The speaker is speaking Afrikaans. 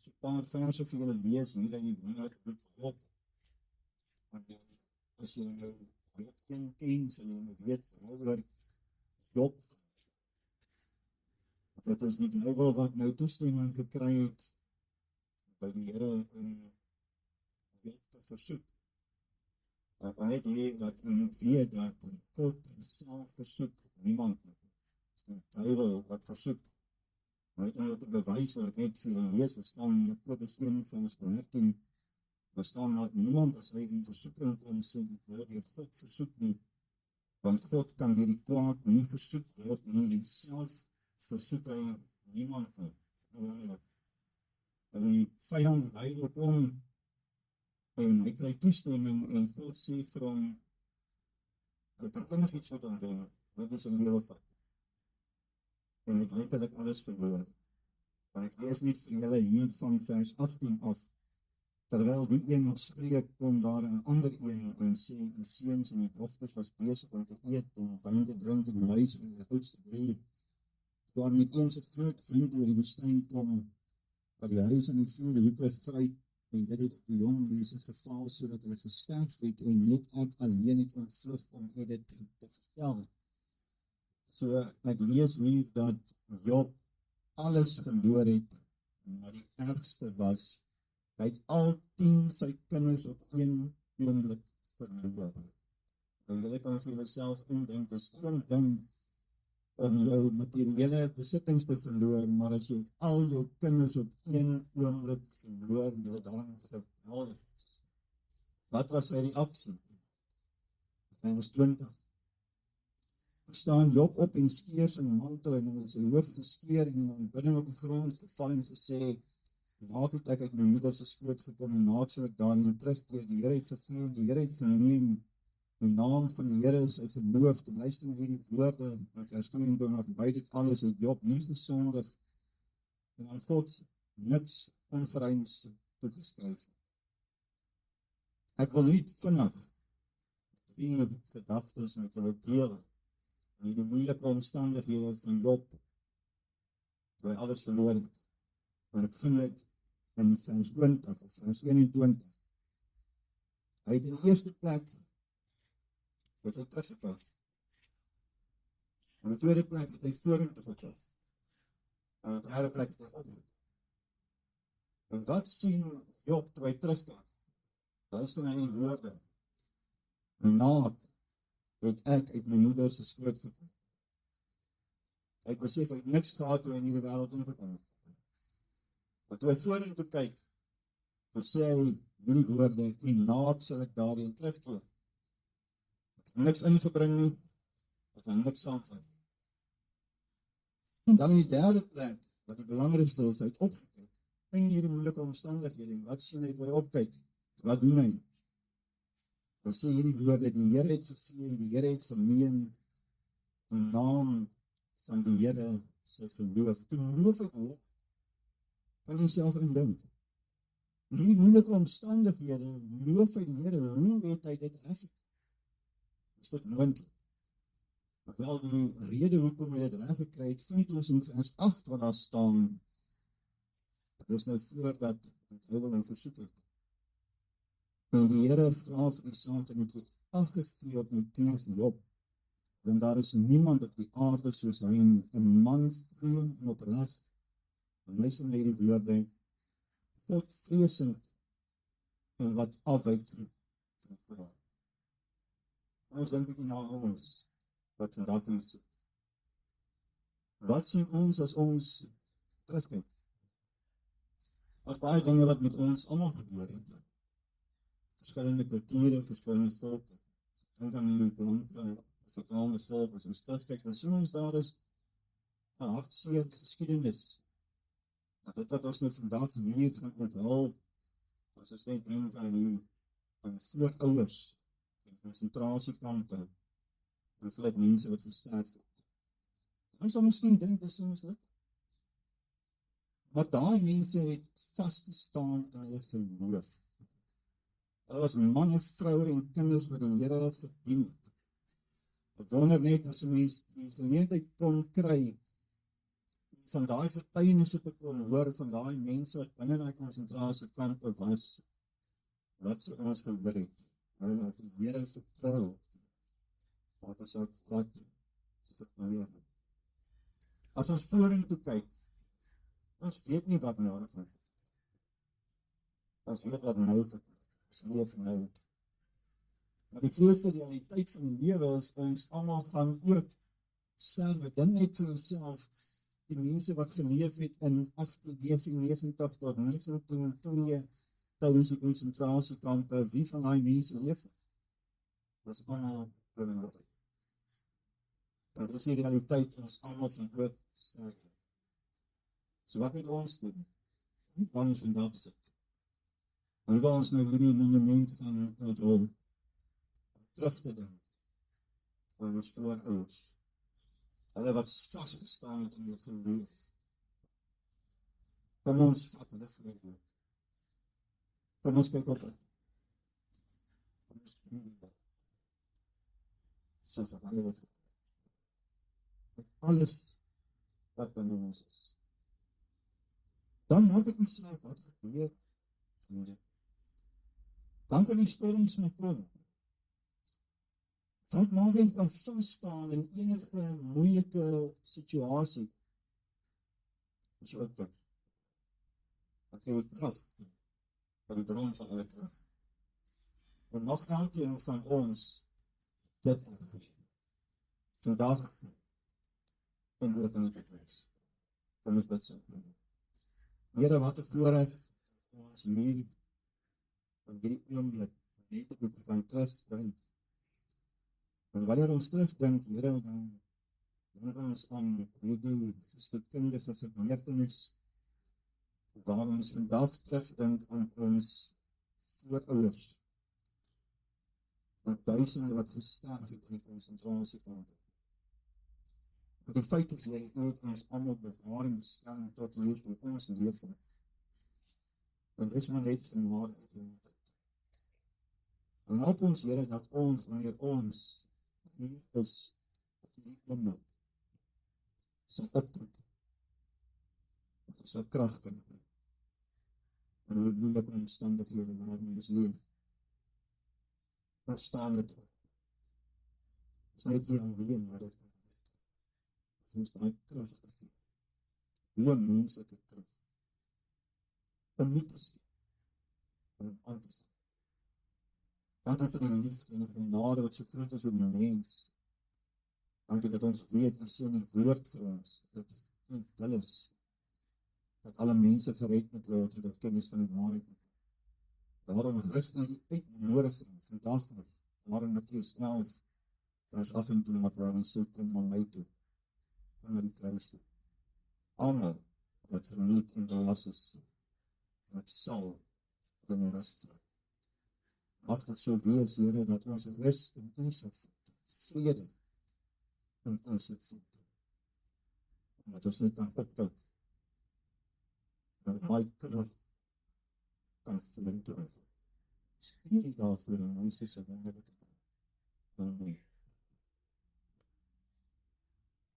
so 'n paar verse vir julle lees hier in die wonderlike boek Job. Want as jy nou Job ken, sal jy nou weet waaroor Job. Dit is die duiwel wat nou toestemming gekry het by die Here om Job te versoek. Maar kan net hier dat jy moet weet dat God self versoek niemand nie. Dit is die duiwel wat versoek. Maar net om te bewys wat ek net vir julle lees, verstaan in Jakobus 1 vers 13, verstaan dat niemand as hy in versoeking kom sê, word deur God versoek nie, want God kan deur die kwaad nie versoek word nie, en self versoek hy niemand nie. En die vyand, hy wil kom, en hy kry toestemming, en God sê vir hom, jy kan enigiets wat hom doen, dit is in lewe vat. En ek letterlik alles verloor. Want ek lees net vir julle hier van vers 18 af, terwyl die een nog spreek, kom daar 'n ander een en sê, die seuns en die dogters was besig om te eet en wyn te drink in die huis van die oudste broer. Daar met eens 'n groot wind oor die woestyn kom, dat die huis aan die vier hoeke vryt, en dit het op die jong mense geval, sodat hulle gesterf het, en net ek alleen het ontvlug om dit te vertel. So ek lees hier dat Job alles verloor het, maar die ergste was, hy het al 10 sy kinders op een oomblik verloor. En julle kan vir jouself indink, dis een ding om jou materiële besittings te verloor, maar as jy al jou kinders op een oomblik verloor, en jy daarin geweldig is. Wat was sy reaksie? Vers 20. Staan Job op en skeer sy mantel en in sy hoof geskeer en in aanbidding op die grond geval en gesê, naak het ek uit my moeder se skoot gekom en naak sal ek daarin terugkeer. Die Here het gegee en die Here het verneem. Die naam van die Here is hy geloof. En luister na hierdie woorde in vers 22, by dit alles het Job nie gesondig en aan God niks ongeruims toegeskryf. Ek wil net vinnig 3 gedagtes met julle deel in hierdie moeilike omstandighede van Job, toe hy alles verloor het. En ek vind dit in vers 20 of vers 21. Hy het in die eerste plek het hy teruggekyk. In die tweede plek het hy vorentoe gekyk. En in die derde plek het hy opgekyk. En wat sien Job toe hy terugkyk? Luister na die woorde. Naak het ek uit my moeder se skoot gekom. Hy besef hy het niks gehad toe hy in hierdie wêreld ingekom het. Maar toe hy vorentoe kyk, toe sê hy hierdie woorde, en naak sal ek daarin terugkeer. Ek het niks ingebring nie, ek kan niks saamvat. En dan in die derde plek, wat die belangrikste is, hy het opgekyk in hierdie moeilike omstandighede. Wat sien hy toe hy opkyk? Wat doen hy? Hy sê hierdie woorde, die Here het gegee en die Here het verneem, die naam van die Here se geloof. Toe loof ek hoor, kan jy self indink. In hierdie moeilike omstandighede loof hy die Here. Hoe het hy dit reggekry? Is dit moontlik? Maar wel die rede hoekom hy dit reggekry het, vind ons in vers 8 wat daar staan. Dit is nou voordat hy wil hom versoek het. En die Here vra vir die Satan, het jy ag gegee op my kneeg Job, want daar is niemand op die aarde soos hy, 'n man vroom en opreg. En luister na hierdie woorde, Godvreesend en wat afwyk van kwaad. Ons dink ek na ons, wat vandag hier sit. Wat sien ons as ons terugkyk? As baie dinge wat met ons almal gebeur het. Verskillende kulture, verskillende volke. Dink aan die blanke, Afrikaanse volk, as ons terugkyk, dan sien ons daar is 'n hartseer geskiedenis. Maar dit wat ons nou vandag hier gaan onthul, as ons net dink aan die voorouers, die konsentrasiekampe, en hoeveel mense wat gesterf het. Ons sal miskien dink, dis soms maar daai mense het vasgestaan in hulle geloof. Hulle was manne, vroue en kinders wat die Here gedien het. Ek wonder net as 'n mens die geleentheid kon kry van daai getuienisse te kon hoor van daai mense wat binne daai konsentrasiekampe was, wat sy ons gehoor het, hulle het die Here vertrou, wat ons ook wat verlewe. As ons vorentoe kyk, ons weet nie wat nodig is. Ons weet wat nou gebeur, ons leef nou. Maar die grootste realiteit van die lewe is, ons almal gaan ook sterwe. Dink net vir jouself, die mense wat geleef het in 1889 tot 1902 tydens die konsentrasiekampe, wie van daai mense leef het? Dit is almal kriminele. Maar dit is die realiteit, ons almal kan ook sterwe. So wat moet ons doen? Hoe kan ons vandag sit? Hoe wil ons nou hierdie monument gaan onthul? Terug te dink aan ons voorouders, hulle wat vasgestaan het in die geloof. Kom ons vat hulle voorbeeld. Kom ons kyk op het. Kom ons doen dit. Soos wat hulle het gedoen. Met alles wat binne ons is. Dan maak ek myself wat gebeur, vriende. Dan kan die storms nog kom. Wat maak ek kan vaststaan in enige moeilike situasie? As jy opkyk, dan kry jy krag, van die bron van alle krag. En nog elkeen van ons dit ervaar. Vandag en ook in die toekoms. Kom ons bid saam. Here, wat 'n voorreg dat ons hier in hierdie oomblik net op die kan terugdink. En wanneer ons terugdink, Here, dan dink ons aan hierdie geskiedenis gebeurtenis, waar ons vandag terugdink aan ons voorouders, en duisende wat gesterf het in die konsentrasiekampe. Maar die feit is, Here, U het ons almal bewaar en beskerm tot hier toe ons leef nog. En dis maar net genade uit U tyd. En help ons, Here, dat ons, wanneer ons hier is, dat hierdie oomblik sal opkyk, dat ons sal krag kan hê, en hoe moeilike omstandighede waarin ons leef, verstaan dit ook. Ons net nie alleen wat dit kan word. Ons daai krag te gee, hoe menslike krag, om nie te sien, en om aan te gaan. Dankie vir die liefde en die genade wat so groot is oor die mens. Dankie dat ons weet, U sê in die woord vir ons, dat U wil is, dat alle mense gered moet word, dat kennis van die waarheid moet. Daarom rig U die uitnodiging vandag nog, waarin Mattheus 11, vers 28, waar U sê, kom na my toe, kom na die kruis toe. Almal wat vermoeid en belas is, wat sal in die rus gee. Mag dit so wees, Here, dat ons rus in U sal vind, vrede in U sal vind. En dat ons net kan opkyk, en daai krag kan vorentoe. Spier daarvoor in Jesus se wonderlike naam. Amen.